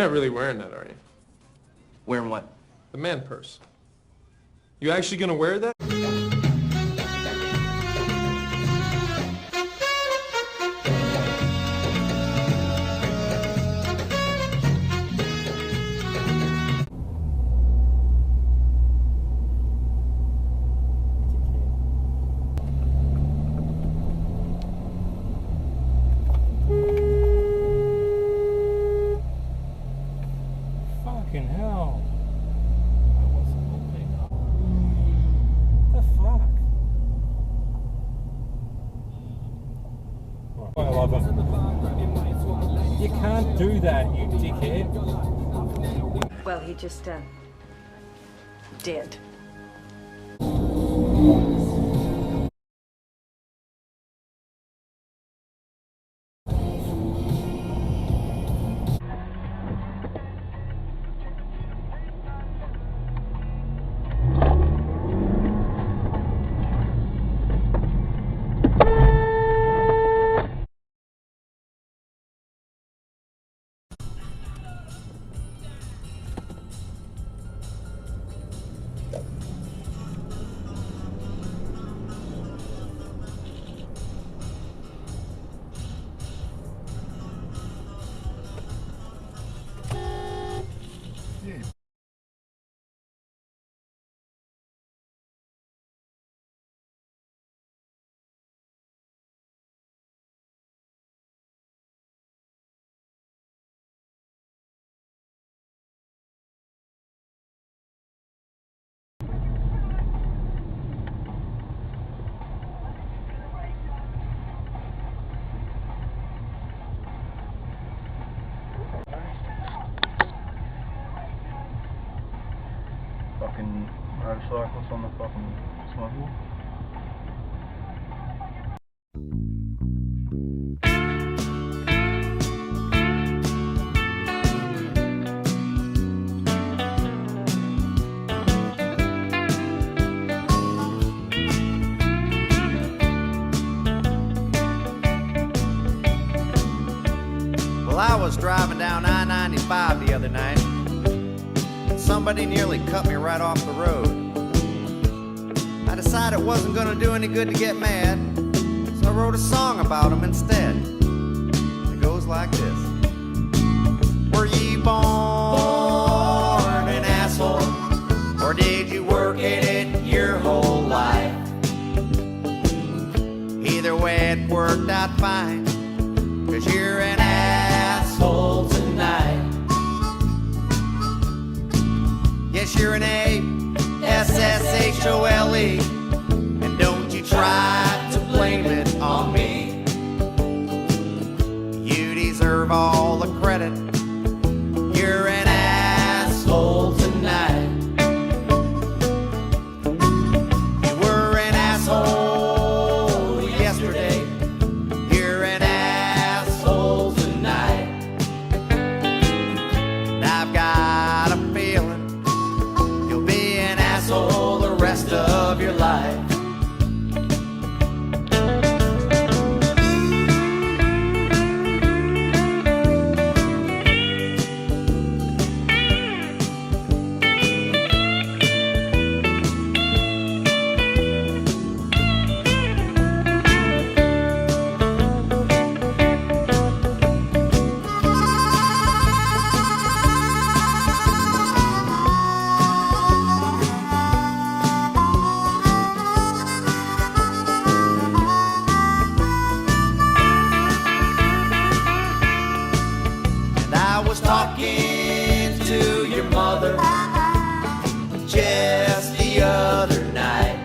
not really wearing that, are you? Wearing what? The man purse. You actually gonna wear that? Fucking hell. I wasn't looking. The fuck? I love it. You can't do that, you dickhead. Well, he just, did. Fucking motorcycles on the fucking sidewalk. Well, I was driving down I-95 the other night. Somebody nearly cut me right off the road. I decided it wasn't gonna do any good to get mad, so I wrote a song about him instead. It goes like this. Were ye born an asshole, or did you work at it your whole life? Either way it worked out fine, 'cause you're an asshole tonight. Yes, you're an A-S-S-H-O-L-E, and don't you try to blame it on me. You deserve all the credit. You're an asshole tonight. You were an asshole yesterday. You're an asshole tonight. And I've got a feeling the rest of your life. Talking to your mother just the other night.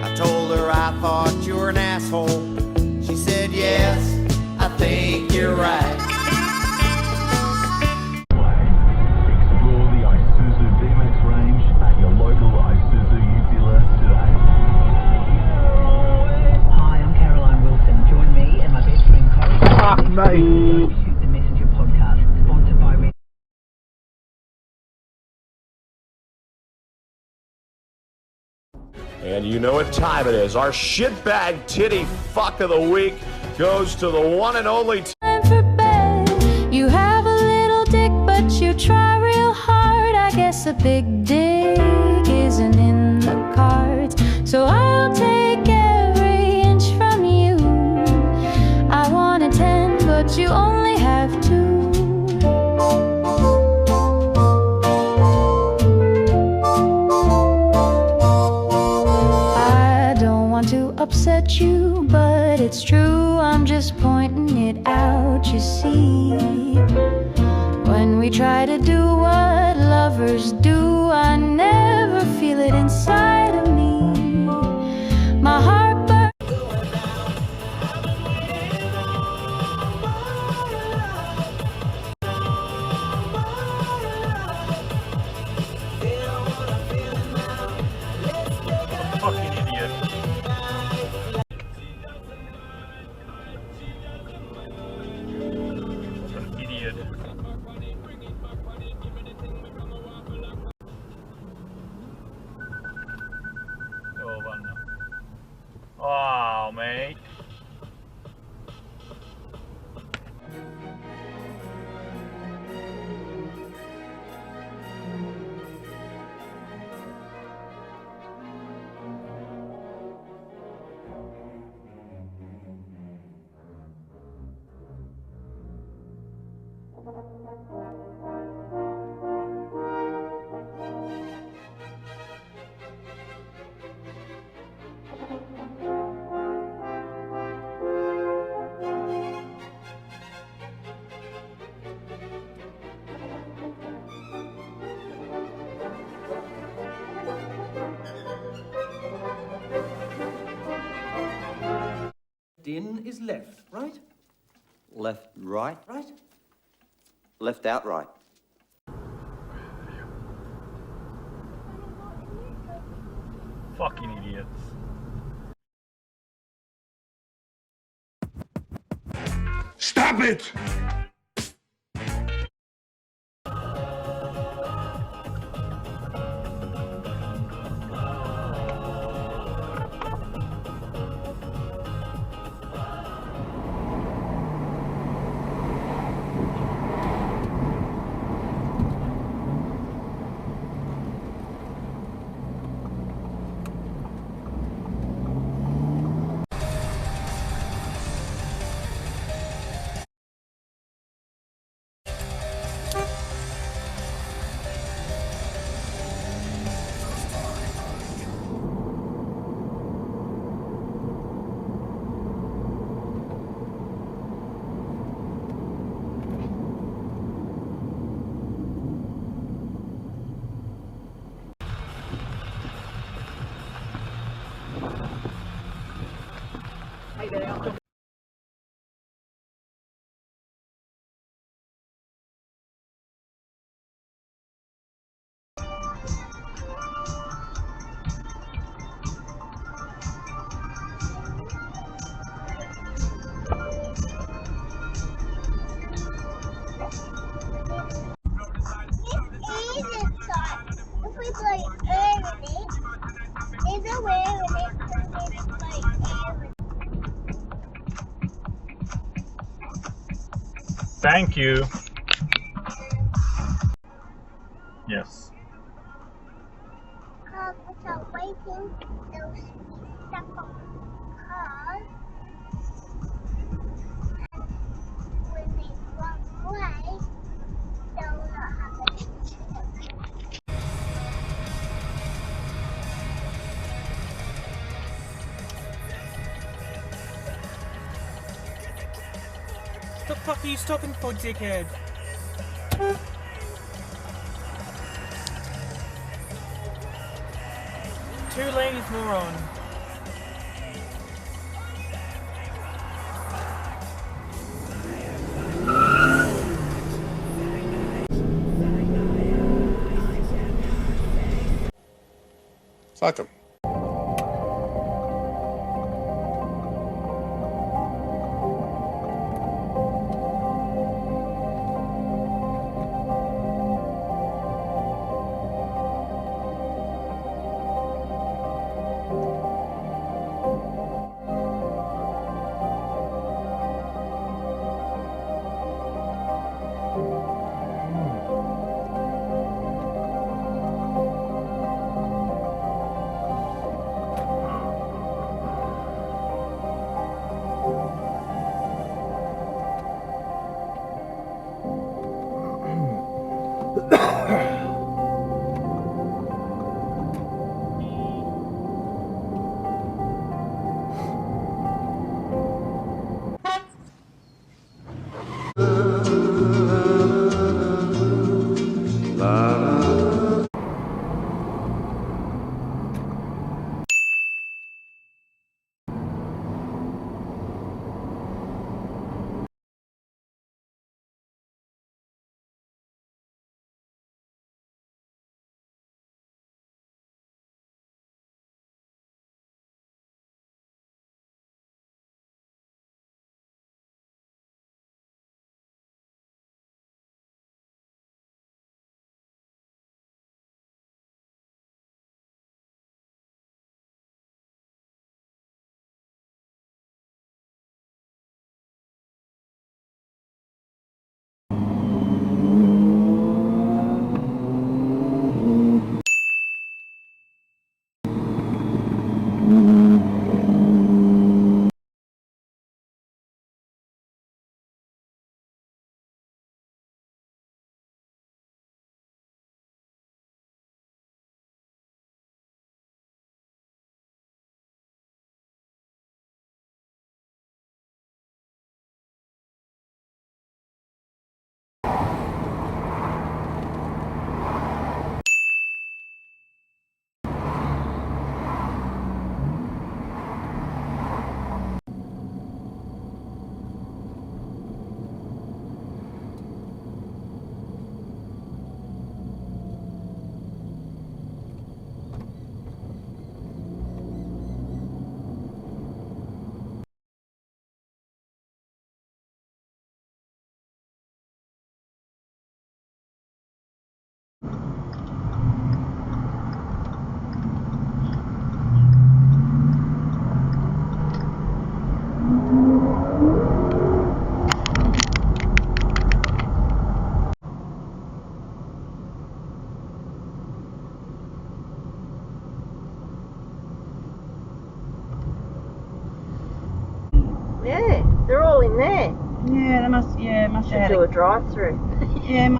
I told her I thought you were an asshole. She said, yes, I think you're right. Explore the Isuzu D-Max range at your local Isuzu dealer today. Hi, I'm Caroline Wilson. Join me and my best friend Corey. Fuck me! And you know what time it is. Our shitbag titty fuck of the week goes to the one and only... Time for bed. You have a big dick isn't in the cards. So I'll take every inch from you. I want a 10, but you only have 2. I don't want to upset you, but it's true, I'm just pointing it out, you see. When we try to do what lovers do, I never feel it inside of me. My heart burns. Fucking idiot. An idiot. Oh, mate. Din is left, right? Left, right? Right? Left, out, right. Fucking idiots. Stop it! Thank you. Yes. Without waiting, they'll step on cars. When they run away, they'll not have any. What the fuck are you stopping for, dickhead? Two lanes, moron. Fuck him. Yeah, they're all in there. Yeah, they must Should have do a drive-through. Yeah.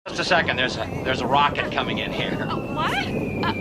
Just a second, there's a rocket coming in here. What?